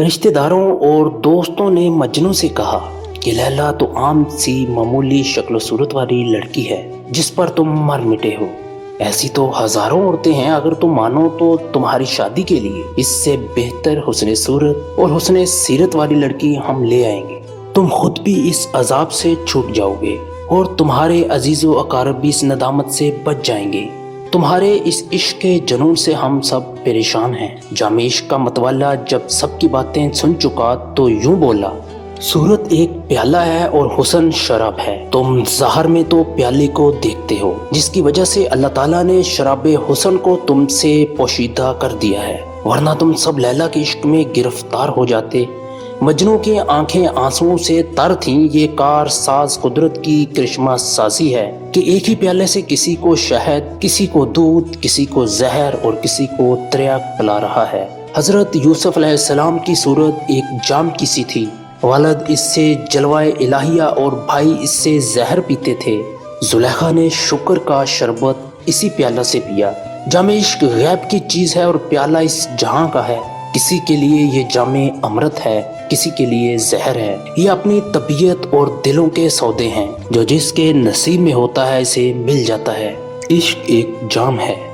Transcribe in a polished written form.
رشتہ داروں اور دوستوں نے مجنوں سے کہا کہ لیلا تو عام سی معمولی شکل و صورت والی لڑکی ہے جس پر تم مر مٹے ہو۔ ایسی تو ہزاروں عورتیں ہیں، اگر تم مانو تو تمہاری شادی کے لیے اس سے بہتر حسن صورت اور حسن سیرت والی لڑکی ہم لے آئیں گے۔ تم خود بھی اس عذاب سے چھوٹ جاؤ گے اور تمہارے عزیز و اقارب بھی اس ندامت سے بچ جائیں گے۔ تمہارے اس عشق کے جنون سے ہم سب پریشان ہیں۔ جام عشق کا متوالا جب سب کی باتیں سن چکا تو یوں بولا، صورت ایک پیالہ ہے اور حسن شراب ہے۔ تم ظاہر میں تو پیالے کو دیکھتے ہو، جس کی وجہ سے اللہ تعالیٰ نے شراب حسن کو تم سے پوشیدہ کر دیا ہے، ورنہ تم سب لیلا کے عشق میں گرفتار ہو جاتے۔ مجنوں کی آنکھیں آنسوؤں سے تر تھیں۔ یہ کار ساز قدرت کی کرشمہ سازی ہے کہ ایک ہی پیالے سے کسی کو شہد، کسی کو دودھ، کسی کو زہر اور کسی کو تریاک پلا رہا ہے۔ حضرت یوسف علیہ السلام کی صورت ایک جام کی سی تھی۔ والد اس سے جلوائے الہیہ اور بھائی اس سے زہر پیتے تھے۔ زلیخا نے شکر کا شربت اسی پیالہ سے پیا۔ جام عشق غیب کی چیز ہے اور پیالہ اس جہاں کا ہے۔ کسی کے لیے یہ جام امرت ہے، کسی کے لیے زہر ہے۔ یہ اپنی طبیعت اور دلوں کے سودے ہیں، جو جس کے نصیب میں ہوتا ہے اسے مل جاتا ہے۔ عشق ایک جام ہے۔